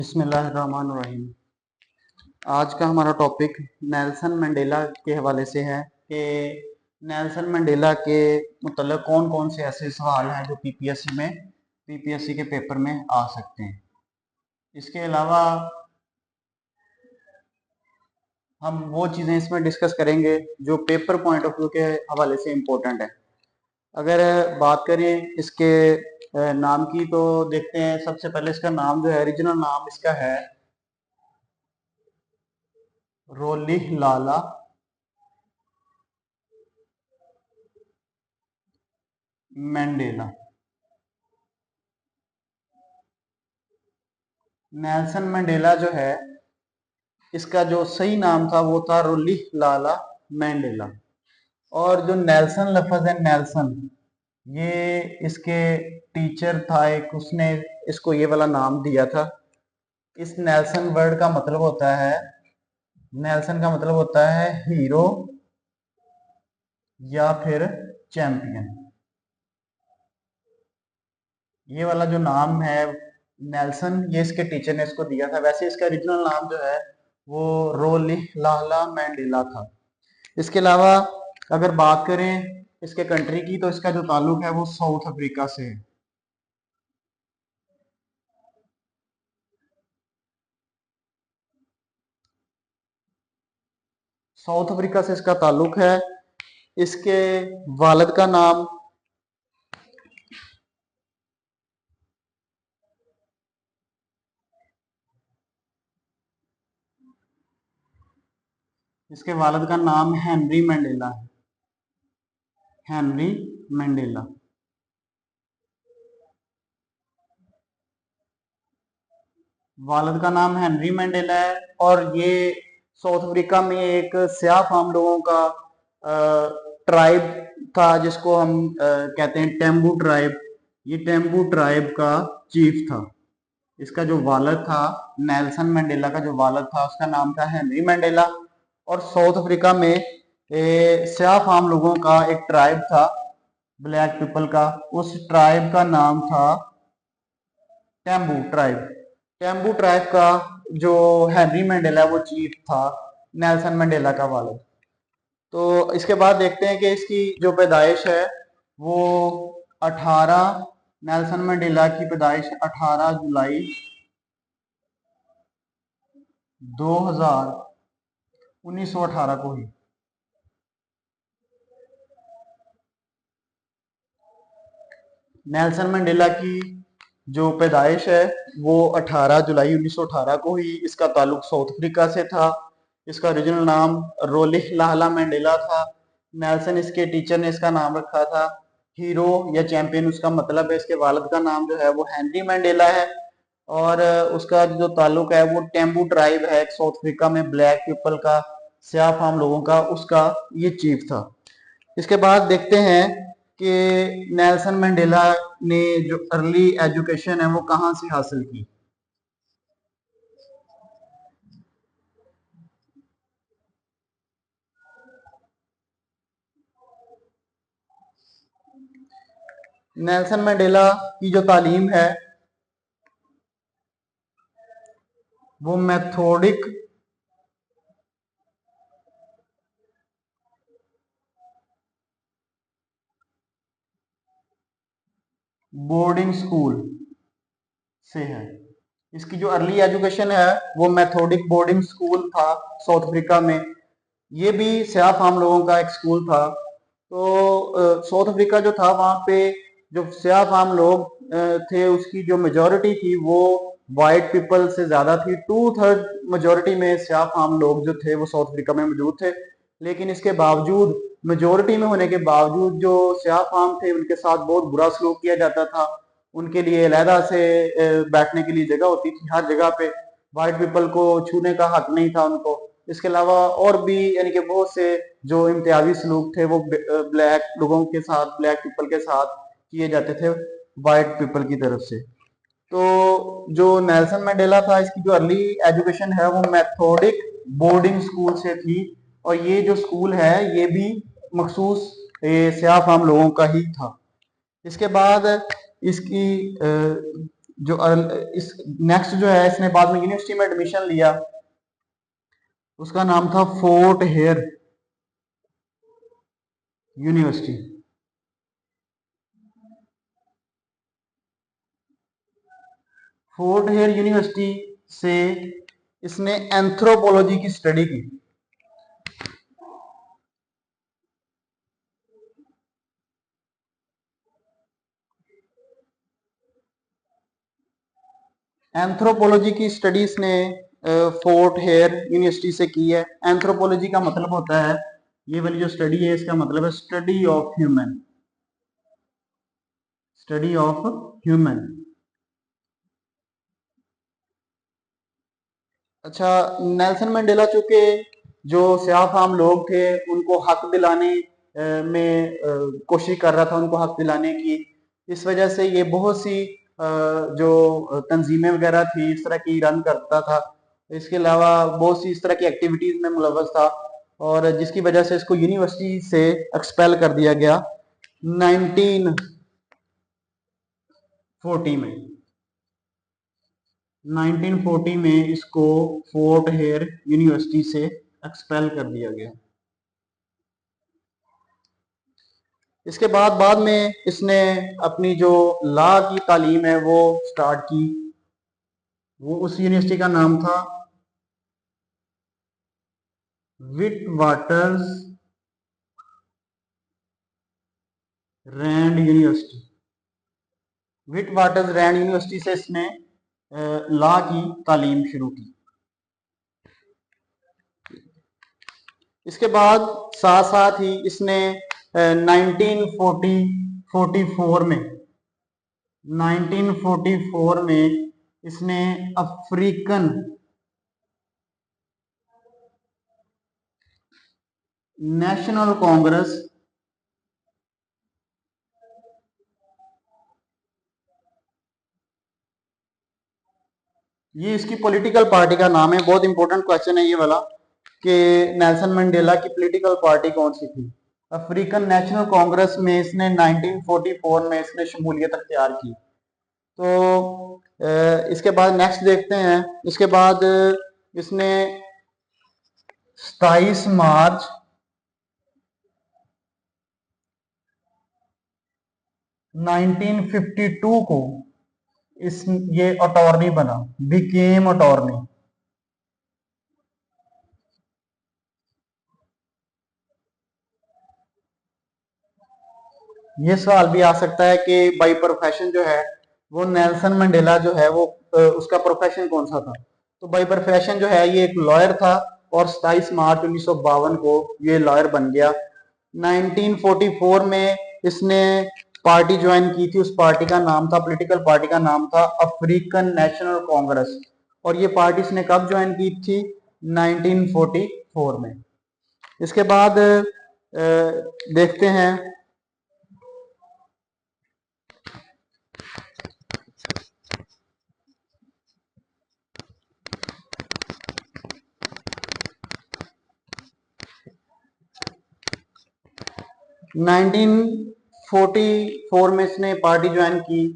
बिस्मिल्लाहिर्रहमानिर्रहीम। आज का हमारा टॉपिक नेल्सन मंडेला के हवाले से है कि नेल्सन मंडेला के मतलब कौन कौन से ऐसे सवाल हैं जो पीपीएससी के पेपर में आ सकते हैं। इसके अलावा हम वो चीज़ें इसमें डिस्कस करेंगे जो पेपर पॉइंट ऑफ व्यू के हवाले से इम्पोर्टेंट है। अगर बात करें इसके नाम की तो देखते हैं, सबसे पहले इसका नाम जो है, ओरिजिनल नाम इसका है रोलिह लाला मंडेला। नेल्सन मंडेला जो है, इसका जो सही नाम था वो था रोलिह लाला मंडेला। और जो नेल्सन लफ्ज है, नेल्सन, ये इसके टीचर था एक, उसने इसको ये वाला नाम दिया था। इस नेल्सन वर्ड का मतलब होता है, नेल्सन का मतलब होता है हीरो या फिर चैंपियन। ये वाला जो नाम है नेल्सन, ये इसके टीचर ने इसको दिया था। वैसे इसका ओरिजिनल नाम जो है वो रोलिह लाला मंडेला था। इसके अलावा अगर बात करें इसके कंट्री की तो इसका जो ताल्लुक है वो साउथ अफ्रीका से है। साउथ अफ्रीका से इसका ताल्लुक है। इसके वालिद का नाम हेनरी मंडेला है। Henry Mandela. वालिद का नाम हेनरी मंडेला है। और ये साउथ अफ्रीका में एक स्याह फाम लोगों का ट्राइब था, जिसको हम कहते हैं टेम्बू ट्राइब। ये टेम्बू ट्राइब का चीफ था। इसका जो वालिद था, नेल्सन मंडेला का जो वालिद था, उसका नाम था हेनरी मंडेला। और साउथ अफ्रीका में स्याह फाम लोगों का एक ट्राइब था, ब्लैक पीपल का। उस ट्राइब का नाम था टेम्बू ट्राइब। टेम्बू ट्राइब का जो हेनरी मंडेला वो चीफ था, नेल्सन मंडेला का वालिद। तो इसके बाद देखते हैं कि इसकी जो पैदाइश है वो 18 नेल्सन मंडेला की पैदाइश 18 जुलाई 2000 1918 को हुई। नेल्सन मंडेला की जो पैदाइश है वो 18 जुलाई 1918 को हुई। इसका ताल्लुक साउथ अफ्रीका से था। इसका ओरिजिनल नाम रोलिह लाला मंडेला था। नेल्सन इसके टीचर ने इसका नाम रखा था हीरो या चैंपियन, उसका मतलब है। इसके वालिद का नाम जो है वो हेनरी मंडेला है। और उसका जो ताल्लुक है वो टेम्बू ट्राइब है, साउथ अफ्रीका में ब्लैक पीपल का, स्याह फाम लोगों का, उसका ये चीफ था। इसके बाद देखते हैं कि नेल्सन मंडेला ने जो अर्ली एजुकेशन है वो कहाँ से हासिल की। नेल्सन मंडेला की जो तालीम है वो मैथोडिक बोर्डिंग स्कूल से है। इसकी जो अर्ली एजुकेशन है वो मैथोडिक बोर्डिंग स्कूल था साउथ अफ्रीका में। ये भी स्याह फाम लोगों का एक स्कूल था। तो साउथ अफ्रीका जो था, वहाँ पे जो स्याह फाम लोग थे, उसकी जो मेजोरिटी थी वो वाइट पीपल से ज्यादा थी। 2/3 मेजोरिटी में स्याह फाम लोग जो थे वो साउथ अफ्रीका में मौजूद थे। लेकिन इसके बावजूद, मेजोरिटी में होने के बावजूद, जो स्याह फाम थे उनके साथ बहुत बुरा सलूक किया जाता था। उनके लिए अलहदा से बैठने के लिए जगह होती थी हर जगह पे। वाइट पीपल को छूने का हक नहीं था उनको। इसके अलावा और भी यानी कि बहुत से जो इम्तियाजी सलूक थे वो ब्लैक लोगों के साथ, ब्लैक पीपल के साथ किए जाते थे वाइट पीपल की तरफ से। तो जो नेल्सन मंडेला था, इसकी जो अर्ली एजुकेशन है वो मैथोडिक बोर्डिंग स्कूल से थी। और ये जो स्कूल है ये भी मखसूस स्याह फाम लोगों का ही था। इसके बाद इसकी जो इस नेक्स्ट जो है, इसने बाद में यूनिवर्सिटी में एडमिशन लिया, उसका नाम था Fort Hare University. Fort Hare University से इसने एंथ्रोपोलॉजी की स्टडी की। एंथ्रोपोलॉजी की स्टडी इसने फोर्ट हेयर यूनिवर्सिटी से की है। एंथ्रोपोलॉजी का मतलब होता है, ये वाली जो स्टडी है इसका मतलब है study of human, study of human. अच्छा, नेल्सन मंडेला चूंकि जो स्याह फाम लोग थे उनको हक दिलाने में कोशिश कर रहा था, उनको हक दिलाने की, इस वजह से ये बहुत सी जो तंजीमें वगैरह थी इस तरह की रन करता था। इसके अलावा बहुत सी इस तरह की एक्टिविटीज में मुलव्वस था, और जिसकी वजह से इसको यूनिवर्सिटी से एक्सपेल कर दिया गया 1940 में। 1940 में इसको फोर्ट हेयर यूनिवर्सिटी से एक्सपेल कर दिया गया। इसके बाद में इसने अपनी जो लॉ की तालीम है वो स्टार्ट की। वो उस यूनिवर्सिटी का नाम था विटवाटर्स रैंड यूनिवर्सिटी। विटवाटर्स रैंड यूनिवर्सिटी से इसने लॉ की तालीम शुरू की। इसके बाद साथ साथ ही इसने 1944 में 1944 में इसने अफ्रीकन नेशनल कांग्रेस, ये इसकी पॉलिटिकल पार्टी का नाम है। बहुत इंपॉर्टेंट क्वेश्चन है ये वाला कि नेल्सन मंडेला की पॉलिटिकल पार्टी कौन सी थी। अफ्रीकन नेशनल कांग्रेस में इसने 1944 में इसने शमूलियत अख्तियार की। तो इसके बाद नेक्स्ट देखते हैं। इसके बाद इसने 27 मार्च 1952 को इस ये अटॉर्नी बना, बिकेम अटॉर्नी। ये सवाल भी आ सकता है कि बाई प्रोफेशन जो है वो नेल्सन मंडेला जो है वो उसका प्रोफेशन कौन सा था। तो बाई प्रोफेशन जो है ये एक लॉयर था, और 27 मार्च 1952 को ये लॉयर बन गया। 1944 में इसने पार्टी ज्वाइन की थी, उस पार्टी का नाम था, पॉलिटिकल पार्टी का नाम था अफ्रीकन नेशनल कांग्रेस। और ये पार्टी इसने कब ज्वाइन की थी? 1944 में। इसके बाद देखते हैं 1944 में इसने पार्टी ज्वाइन की।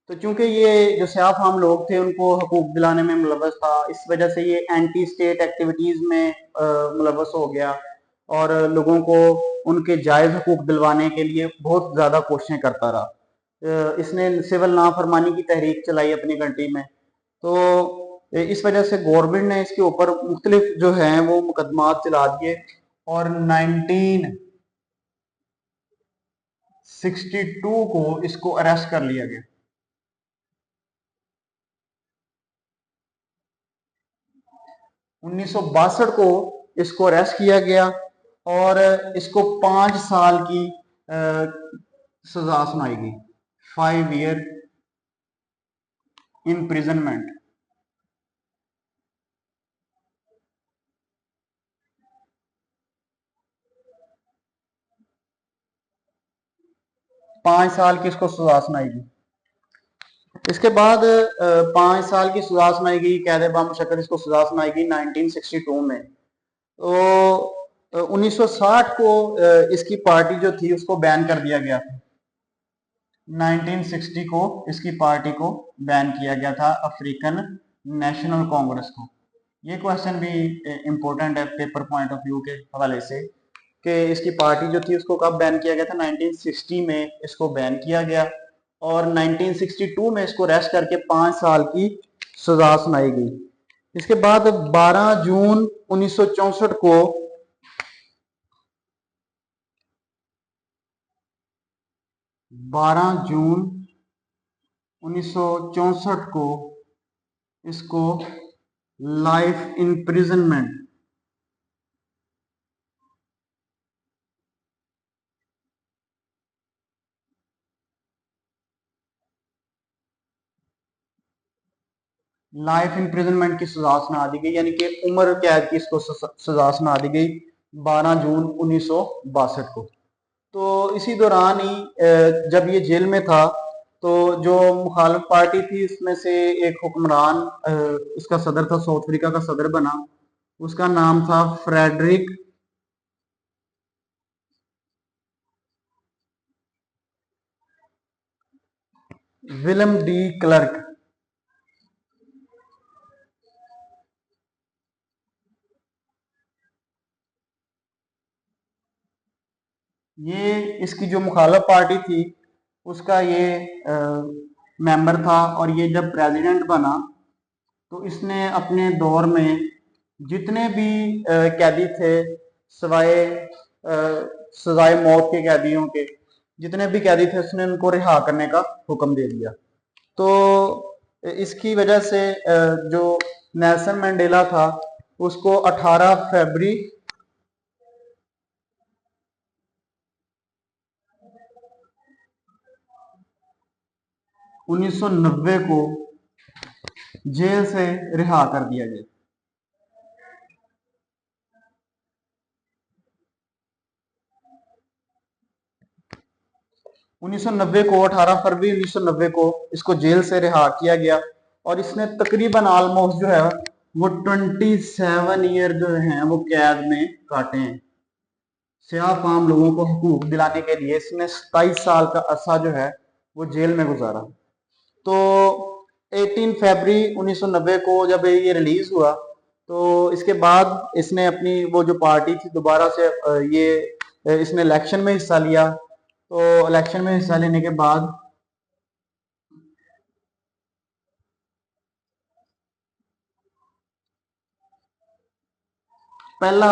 तो चूंकि ये जो स्याह फाम लोग थे उनको हकूक दिलाने में मुलव्वस था, इस वजह से ये एंटी स्टेट एक्टिविटीज में मुलव्वस हो गया, और लोगों को उनके जायज हकूक दिलवाने के लिए बहुत ज़्यादा कोशिशें करता रहा। इसने सिविल नाफरमानी की तहरीक चलाई अपनी कंट्री में। तो इस वजह से गवर्नमेंट ने इसके ऊपर मुख्तलिफ जो हैं वो मुकदमात चला दिए, और 1962 को इसको अरेस्ट कर लिया गया। 1962 को इसको अरेस्ट किया गया, और इसको 5 साल की सजा सुनाई गई, 5 ईयर इम्प्रिजनमेंट। 5 साल की इसको सजा सुनाई गई। इसके बाद 5 साल की सजा सुनाई गई, कैद बामुशक्कत इसको सजा सुनाई गई 1962 में। तो 1960 को इसकी पार्टी जो थी उसको बैन कर दिया गया था। 1960 को इसकी पार्टी को बैन किया गया था अफ्रीकन नेशनल कांग्रेस को। ये क्वेश्चन भी इम्पोर्टेंट है पेपर पॉइंट ऑफ व्यू के हवाले से कि इसकी पार्टी जो थी उसको कब बैन किया गया था। 1960 में इसको बैन किया गया और 1962 में इसको अरेस्ट करके 5 साल की सजा सुनाई गई। इसके बाद 12 जून 1964 को 12 जून 1964 को इसको लाइफ इम्प्रिजनमेंट की सजा सुना दी गई, यानी कि उम्र कैद की इसको सजा सुना दी गई 12 जून 1962 को। तो इसी दौरान ही जब ये जेल में था तो जो मुखालिफ पार्टी थी इसमें से एक हुक्मरान उसका सदर था, साउथ अफ्रीका का सदर बना, उसका नाम था फ्रेडरिक विलियम डी क्लर्क। ये इसकी जो मुखालिफ पार्टी थी उसका ये मेंबर था और ये जब प्रेसिडेंट बना तो इसने अपने दौर में जितने भी कैदी थे सवाए सजाए मौत के कैदियों के, जितने भी कैदी थे उसने उनको रिहा करने का हुक्म दे दिया। तो इसकी वजह से जो नेल्सन मंडेला था उसको 18 फरवरी 1990 को जेल से रिहा कर दिया गया। 1990 को 18 फरवरी 1990 को इसको जेल से रिहा किया गया और इसने तकरीबन ऑलमोस्ट जो है वो 27 ईयर जो है वो कैद में काटे हैं। स्याह फाम लोगों को हुकूक दिलाने के लिए इसने 27 साल का अरसा जो है वो जेल में गुजारा। तो 18 फरवरी 1990 को जब ये रिलीज हुआ तो इसके बाद इसने अपनी वो जो पार्टी थी दोबारा से ये इसने इलेक्शन में हिस्सा लिया। तो इलेक्शन में हिस्सा लेने के बाद पहला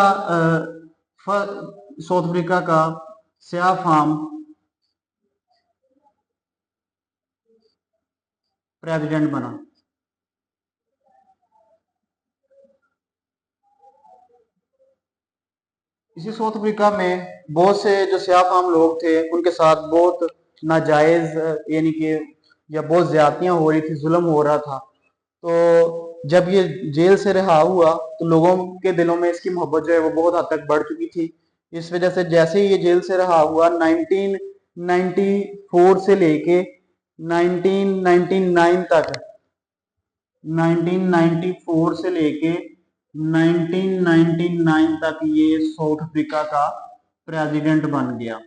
साउथ अफ्रीका का स्याह फार्म प्रेसिडेंट बना। इसी साउथ अफ्रीका में बहुत से जो स्याह फार्म लोग थे उनके साथ बहुत नाजायज यानी कि या बहुत ज्यादतियां हो रही थी, जुल्म हो रहा था। तो जब ये जेल से रिहा हुआ तो लोगों के दिलों में इसकी मोहब्बत जो है वो बहुत हद तक बढ़ चुकी थी। इस वजह से जैसे ही ये जेल से रिहा हुआ 1994 से लेके 1999 तक 1994 से लेके 1999 तक ये साउथ अफ्रीका का प्रेसिडेंट बन गया।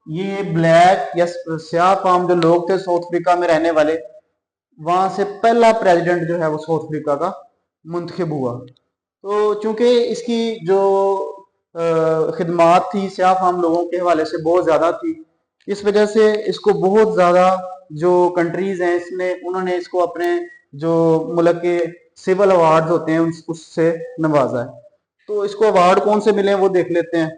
ये ब्लैक या स्याह फार्म जो लोग थे साउथ अफ्रीका में रहने वाले, वहां से पहला प्रेसिडेंट जो है वो साउथ अफ्रीका का मुंतखब हुआ। तो चूंकि इसकी जो खिदमात थी स्याह फार्म लोगों के हवाले से बहुत ज्यादा थी, इस वजह से इसको बहुत ज्यादा जो कंट्रीज हैं इसने उन्होंने इसको अपने जो मुल्क के सिविल अवार्ड होते हैं उससे नवाजा है। तो इसको अवार्ड कौन से मिले हैं वो देख लेते हैं।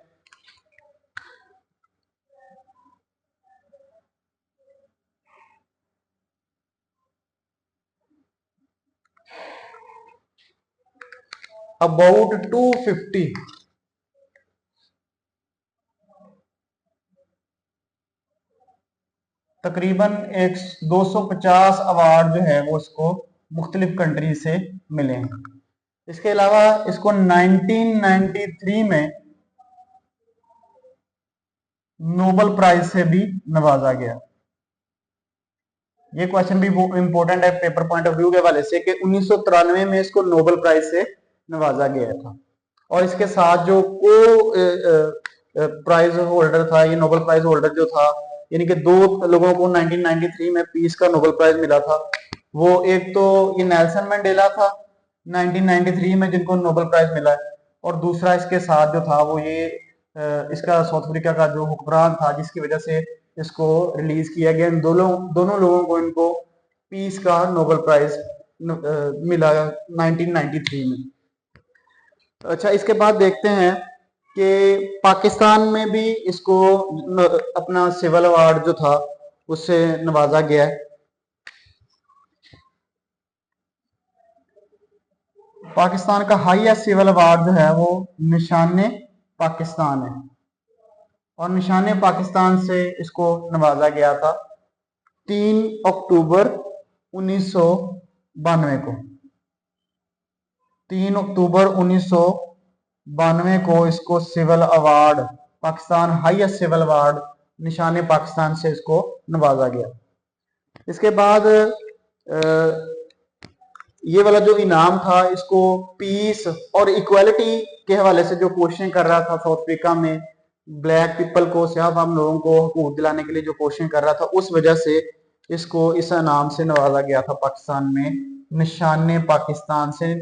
अबाउट 250 तकरीबन 250 अवार्ड जो है वो इसको मुख्तलिफ कंट्री से मिले हैं। इसके अलावा इसको 1993 में नोबल प्राइज से भी नवाजा गया। ये क्वेश्चन भी इंपॉर्टेंट है पेपर पॉइंट ऑफ व्यू के हवाले से कि 1993 में इसको नोबल प्राइज से नवाजा गया था। और इसके साथ जो को प्राइज होल्डर था, ये नोबल प्राइज होल्डर जो था यानी कि दो लोगों को 1993 में पीस का नोबेल प्राइज मिला था। वो एक तो ये नेल्सन मंडेला था 1993 में जिनको नोबेल प्राइज मिला है, और दूसरा इसके साथ जो था वो ये इसका साउथ अफ्रीका का जो हुक्मरान था जिसकी वजह से इसको रिलीज किया गया। इन दोनों लोगों को इनको पीस का नोबेल प्राइज मिला 1993 में। अच्छा, इसके बाद देखते हैं कि पाकिस्तान में भी इसको अपना सिविल अवार्ड जो था उससे नवाजा गया है। पाकिस्तान का हाईएस्ट सिविल अवार्ड जो है वो निशाने पाकिस्तान है, और निशाने पाकिस्तान से इसको नवाजा गया था 3 अक्टूबर 1992 को। 3 अक्टूबर 1992 को इसको civil award, Pakistan highest civil award Nishan-e Pakistan से इसको नवाजा गया। इसके बाद ये वाला जो इनाम था इसको पीस और इक्वालिटी के हवाले से जो क्वेश्चन कर रहा था साउथ अफ्रीका में, ब्लैक पीपल को, सियाह फाम लोगों को हकूक दिलाने के लिए जो क्वेश्चन कर रहा था, उस वजह से इसको इस इनाम से नवाजा गया था पाकिस्तान में, निशाने पाकिस्तान से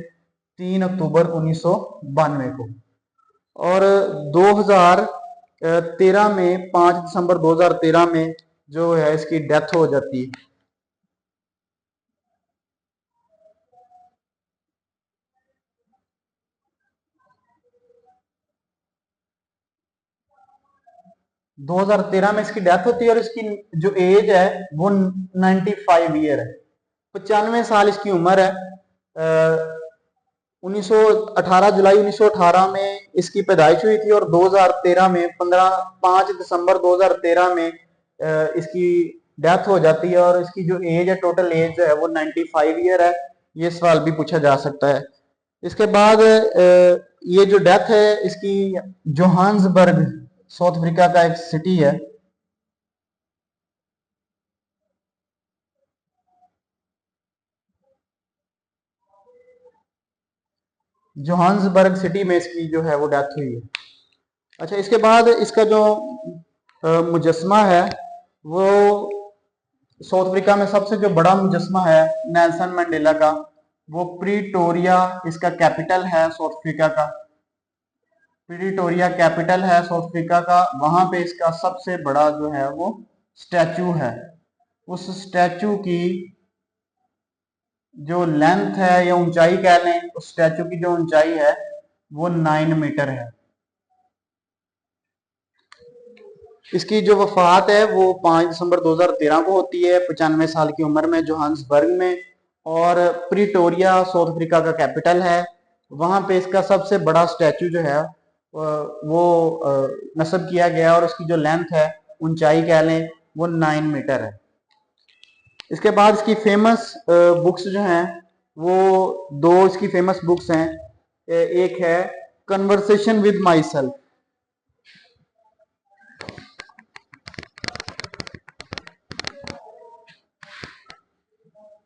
3 अक्टूबर 1992 को। और 2013 में 5 दिसंबर 2013 में जो है इसकी डेथ हो जाती है। दो हजार 2013 में इसकी डेथ होती है, और इसकी जो एज है वो 95 ईयर है, 95 साल इसकी उम्र है। 1918 जुलाई 1918 में इसकी पैदाइश हुई थी, और 2013 में 5 दिसंबर 2013 में इसकी डेथ हो जाती है, और इसकी जो एज है, टोटल एज जो है वो 95 ईयर है। ये सवाल भी पूछा जा सकता है। इसके बाद ये जो डेथ है इसकी जोहान्सबर्ग, साउथ अफ्रीका का एक सिटी है, जोहान्सबर्ग सिटी में इसकी जो है वो डेथ हुई है। अच्छा, इसके बाद इसका जो मुजस्मा है वो साउथ अफ्रीका में सबसे जो बड़ा मुजस्मा है नेल्सन मंडेला का, वो प्रीटोरिया इसका कैपिटल है साउथ अफ्रीका का। प्रीटोरिया कैपिटल है साउथ अफ्रीका का, वहां पे इसका सबसे बड़ा जो है वो स्टैचू है। उस स्टैचू की जो लेंथ है या ऊंचाई कह लें, उस स्टैचू की जो ऊंचाई है वो 9 मीटर है। इसकी जो वफात है वो 5 दिसंबर 2013 को होती है 95 साल की उम्र में, जोहान्सबर्ग में। और प्रीटोरिया साउथ अफ्रीका का कैपिटल है, वहां पे इसका सबसे बड़ा स्टैचू जो है वो नस्ब किया गया, और उसकी जो लेंथ है, ऊंचाई कह लें, वो 9 मीटर है। इसके बाद इसकी फेमस बुक्स जो हैं वो दो इसकी फेमस बुक्स हैं। एक है कन्वर्सेशन विद माई सेल्फ,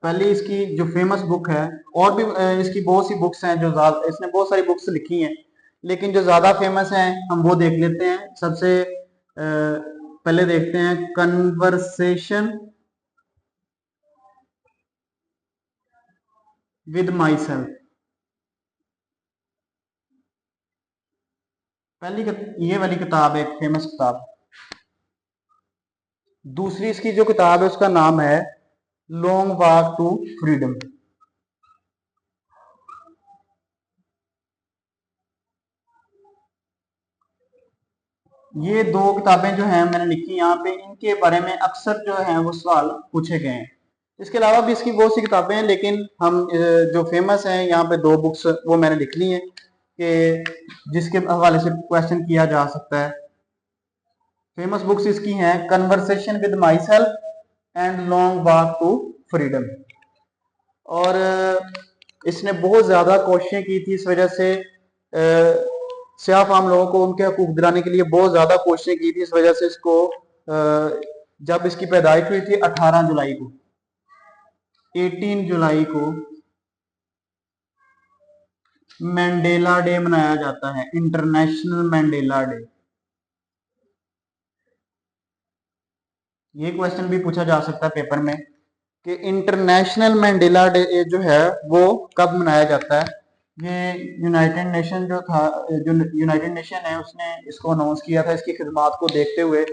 पहली इसकी जो फेमस बुक है, और भी इसकी बहुत सी बुक्स हैं जो इसने बहुत सारी बुक्स लिखी हैं, लेकिन जो ज्यादा फेमस हैं हम वो देख लेते हैं। सबसे पहले देखते हैं कन्वर्सेशन विद माई सेल्फ। ये वाली किताब है, एक फेमस किताब। दूसरी इसकी जो किताब है उसका नाम है लॉन्ग वॉक टू फ्रीडम। ये दो किताबें जो हैं मैंने लिखी यहाँ पे, इनके बारे में अक्सर जो है वो सवाल पूछे गए हैं। इसके अलावा भी इसकी बहुत सी किताबें हैं, लेकिन हम जो फेमस हैं यहाँ पे दो बुक्स वो मैंने लिख ली हैं कि जिसके हवाले से क्वेश्चन किया जा सकता है। फेमस बुक्स इसकी हैं conversation with myself and long walk to freedom. और इसने बहुत ज्यादा कोशिशें की थी, इस वजह से सियाह फाम लोगों को उनके हकूक दिलाने के लिए बहुत ज्यादा कोशिशें की थी। इस वजह से इसको जब इसकी पैदाइश हुई थी 18 जुलाई को, 18 जुलाई को मैंडेला डे मनाया जाता है, इंटरनेशनल मैंडेला डे। ये क्वेश्चन भी पूछा जा सकता है पेपर में कि इंटरनेशनल मैंडेला डे जो है वो कब मनाया जाता है। ये यूनाइटेड नेशन जो था, जो यूनाइटेड नेशन है, उसने इसको अनाउंस किया था इसकी खिदमात को देखते हुए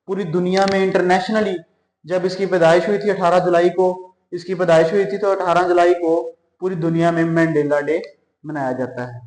पूरी दुनिया में इंटरनेशनली। जब इसकी पैदाइश हुई थी 18 जुलाई को, इसकी पैदाइश हुई थी तो 18 जुलाई को पूरी दुनिया में मैंडेला डे मनाया जाता है।